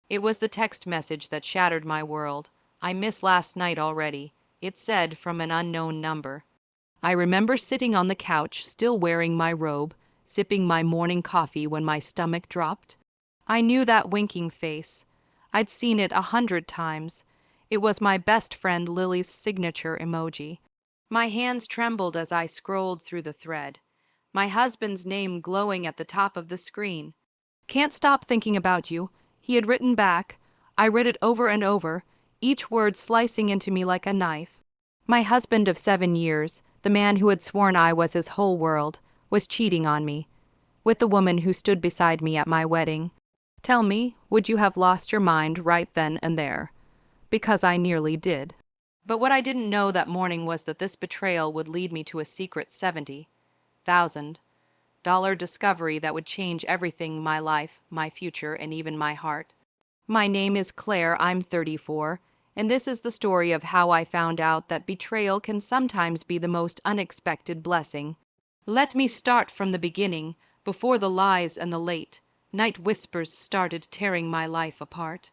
It was the text message that shattered my world. I miss last night already. It said from an unknown number. I remember sitting on the couch, still wearing my robe, sipping my morning coffee when my stomach dropped. I knew that winking face. I'd seen it 100 times. It was my best friend Lily's signature emoji. My hands trembled as I scrolled through the thread. My husband's name glowing at the top of the screen. "Can't stop thinking about you," he had written back. I read it over and over, each word slicing into me like a knife. My husband of 7 years, the man who had sworn I was his whole world, was cheating on me, with the woman who stood beside me at my wedding. Tell me, would you have lost your mind right then and there? Because I nearly did. But what I didn't know that morning was that this betrayal would lead me to a secret $70,000 discovery that would change everything: my life, my future, and even my heart. My name is Claire, I'm 34, and this is the story of how I found out that betrayal can sometimes be the most unexpected blessing. Let me start from the beginning, before the lies and the late night whispers started tearing my life apart.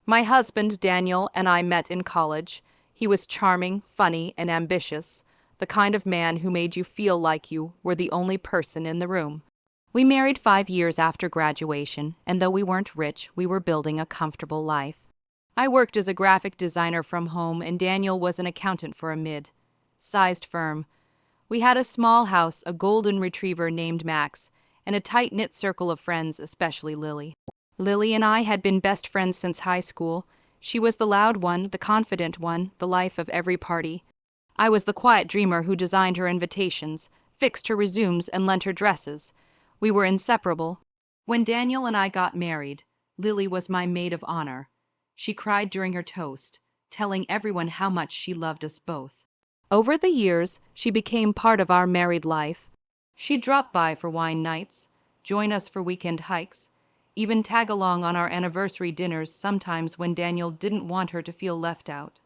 My husband, Daniel, and I met in college. He was charming, funny, and ambitious, the kind of man who made you feel like you were the only person in the room. We married 5 years after graduation, and though we weren't rich, we were building a comfortable life. I worked as a graphic designer from home, and Daniel was an accountant for a mid-sized firm. We had a small house, a golden retriever named Max, and a tight-knit circle of friends, especially Lily. Lily and I had been best friends since high school. She was the loud one, the confident one, the life of every party. I was the quiet dreamer who designed her invitations, fixed her resumes, and lent her dresses. We were inseparable. When Daniel and I got married, Lily was my maid of honor. She cried during her toast, telling everyone how much she loved us both. Over the years, she became part of our married life. She'd drop by for wine nights, join us for weekend hikes, even tag along on our anniversary dinners sometimes when Daniel didn't want her to feel left out.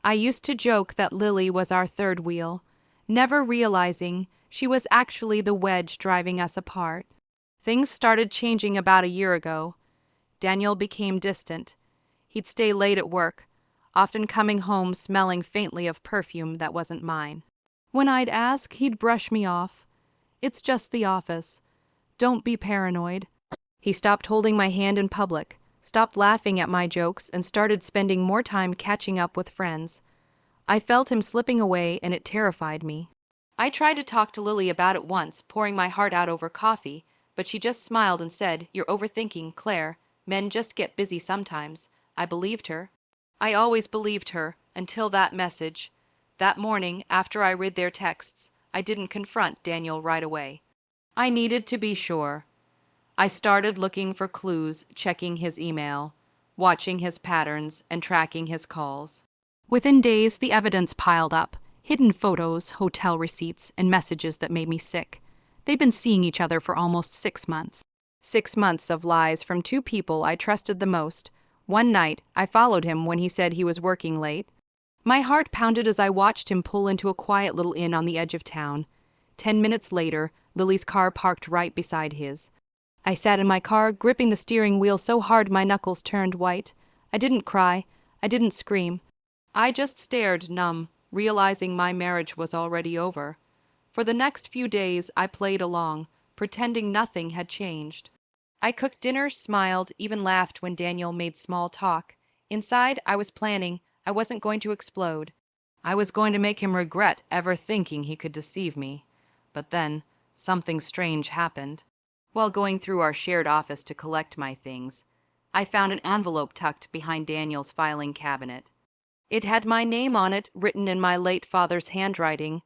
I used to joke that Lily was our third wheel, never realizing she was actually the wedge driving us apart. Things started changing about a year ago. Daniel became distant. He'd stay late at work, often coming home smelling faintly of perfume that wasn't mine. When I'd ask, he'd brush me off. "It's just the office. Don't be paranoid." He stopped holding my hand in public, stopped laughing at my jokes, and started spending more time catching up with friends. I felt him slipping away, and it terrified me. I tried to talk to Lily about it once, pouring my heart out over coffee, but she just smiled and said, "You're overthinking, Claire. Men just get busy sometimes." I believed her. I always believed her, until that message. That morning, after I read their texts, I didn't confront Daniel right away. I needed to be sure. I started looking for clues, checking his email, watching his patterns, and tracking his calls. Within days, the evidence piled up: hidden photos, hotel receipts, and messages that made me sick. They'd been seeing each other for almost 6 months. 6 months of lies from two people I trusted the most. One night, I followed him when he said he was working late. My heart pounded as I watched him pull into a quiet little inn on the edge of town. 10 minutes later, Lily's car parked right beside his. I sat in my car, gripping the steering wheel so hard my knuckles turned white. I didn't cry. I didn't scream. I just stared, numb, realizing my marriage was already over. For the next few days, I played along, pretending nothing had changed. I cooked dinner, smiled, even laughed when Daniel made small talk. Inside, I was planning. I wasn't going to explode. I was going to make him regret ever thinking he could deceive me. But then, something strange happened. While going through our shared office to collect my things, I found an envelope tucked behind Daniel's filing cabinet. It had my name on it, written in my late father's handwriting.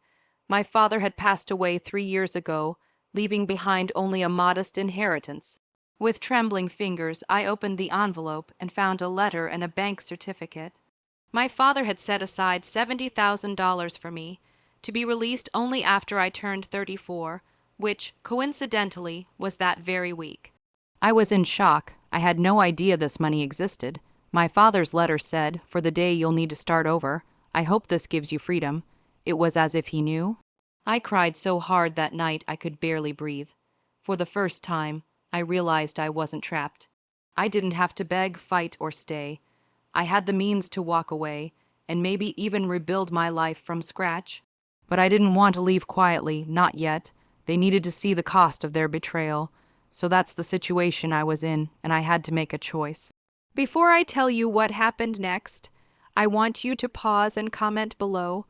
My father had passed away 3 years ago, leaving behind only a modest inheritance. With trembling fingers, I opened the envelope and found a letter and a bank certificate. My father had set aside $70,000 for me, to be released only after I turned 34, which, coincidentally, was that very week. I was in shock. I had no idea this money existed. My father's letter said, "For the day you'll need to start over. I hope this gives you freedom." It was as if he knew. I cried so hard that night I could barely breathe. For the first time, I realized I wasn't trapped. I didn't have to beg, fight, or stay. I had the means to walk away, and maybe even rebuild my life from scratch. But I didn't want to leave quietly, not yet. They needed to see the cost of their betrayal. So that's the situation I was in, and I had to make a choice. Before I tell you what happened next, I want you to pause and comment below.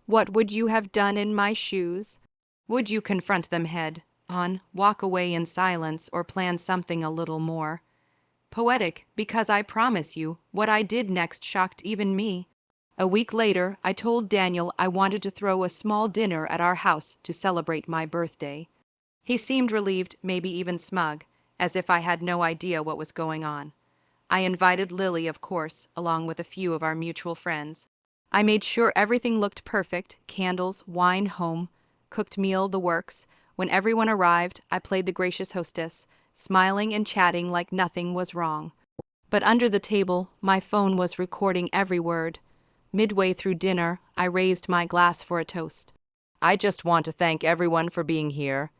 What would you have done in my shoes? Would you confront them head on, walk away in silence, or plan something a little more poetic? Because I promise you, what I did next shocked even me. A week later, I told Daniel I wanted to throw a small dinner at our house to celebrate my birthday. He seemed relieved, maybe even smug, as if I had no idea what was going on. I invited Lily, of course, along with a few of our mutual friends. I made sure everything looked perfect, candles, wine, home, cooked meal, the works. When everyone arrived, I played the gracious hostess, smiling and chatting like nothing was wrong. But under the table, my phone was recording every word. Midway through dinner, I raised my glass for a toast. I just want to thank everyone for being here,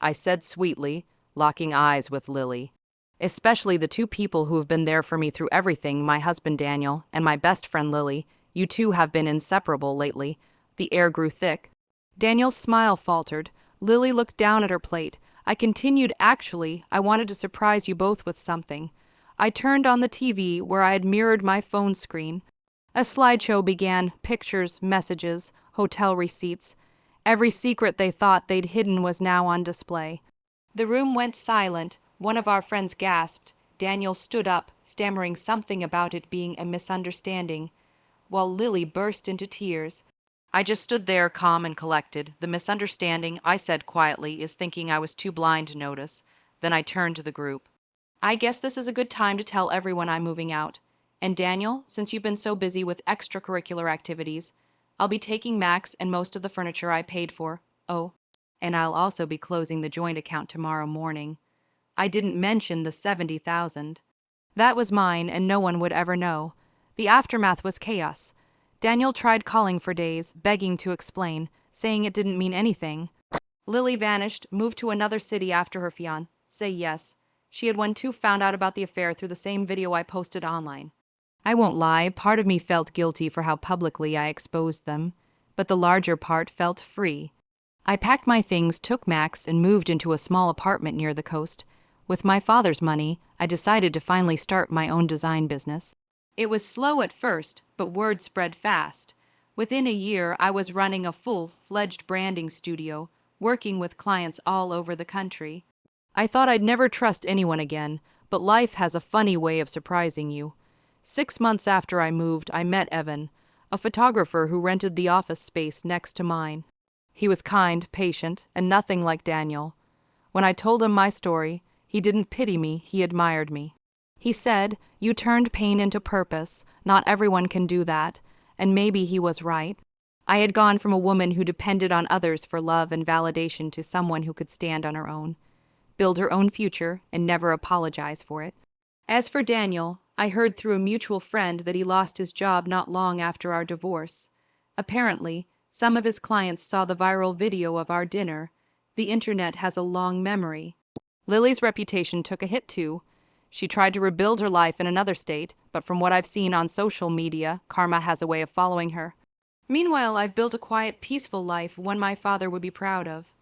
I said sweetly, locking eyes with Lily. Especially the two people who have been there for me through everything, my husband Daniel and my best friend Lily. You two have been inseparable lately. The air grew thick. Daniel's smile faltered. Lily looked down at her plate. I continued, actually, I wanted to surprise you both with something. I turned on the TV where I had mirrored my phone screen. A slideshow began, pictures, messages, hotel receipts. Every secret they thought they'd hidden was now on display. The room went silent. One of our friends gasped. Daniel stood up, stammering something about it being a misunderstanding, while Lily burst into tears. I just stood there, calm and collected. The misunderstanding, I said quietly, is thinking I was too blind to notice. Then I turned to the group. I guess this is a good time to tell everyone I'm moving out. And Daniel, since you've been so busy with extracurricular activities, I'll be taking Max and most of the furniture I paid for. Oh, and I'll also be closing the joint account tomorrow morning. I didn't mention the 70,000. That was mine, and no one would ever know. The aftermath was chaos. Daniel tried calling for days, begging to explain, saying it didn't mean anything. Lily vanished, moved to another city after her fiancé. Say yes. She had one too found out about the affair through the same video I posted online. I won't lie, part of me felt guilty for how publicly I exposed them, but the larger part felt free. I packed my things, took Max, and moved into a small apartment near the coast. With my father's money, I decided to finally start my own design business. It was slow at first, but word spread fast. Within a year, I was running a full-fledged branding studio, working with clients all over the country. I thought I'd never trust anyone again, but life has a funny way of surprising you. 6 months after I moved, I met Evan, a photographer who rented the office space next to mine. He was kind, patient, and nothing like Daniel. When I told him my story, he didn't pity me, he admired me. He said, "You turned pain into purpose. Not everyone can do that." And maybe he was right. I had gone from a woman who depended on others for love and validation to someone who could stand on her own, build her own future, and never apologize for it. As for Daniel, I heard through a mutual friend that he lost his job not long after our divorce. Apparently, some of his clients saw the viral video of our dinner. The internet has a long memory. Lily's reputation took a hit too. She tried to rebuild her life in another state, but from what I've seen on social media, karma has a way of following her. Meanwhile, I've built a quiet, peaceful life, one my father would be proud of.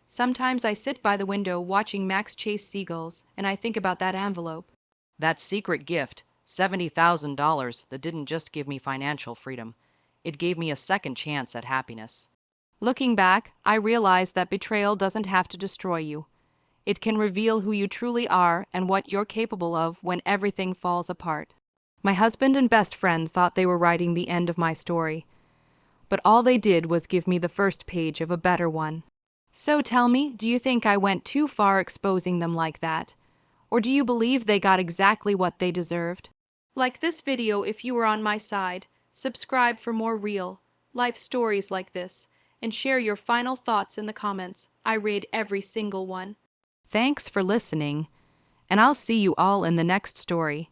Sometimes I sit by the window watching Max chase seagulls, and I think about that envelope. That secret gift, $70,000, that didn't just give me financial freedom. It gave me a second chance at happiness. Looking back, I realized that betrayal doesn't have to destroy you. It can reveal who you truly are and what you're capable of when everything falls apart. My husband and best friend thought they were writing the end of my story, but all they did was give me the first page of a better one. So tell me, do you think I went too far exposing them like that? Or do you believe they got exactly what they deserved? Like this video if you were on my side, subscribe for more real, life stories like this, and share your final thoughts in the comments. I read every single one. Thanks for listening, and I'll see you all in the next story.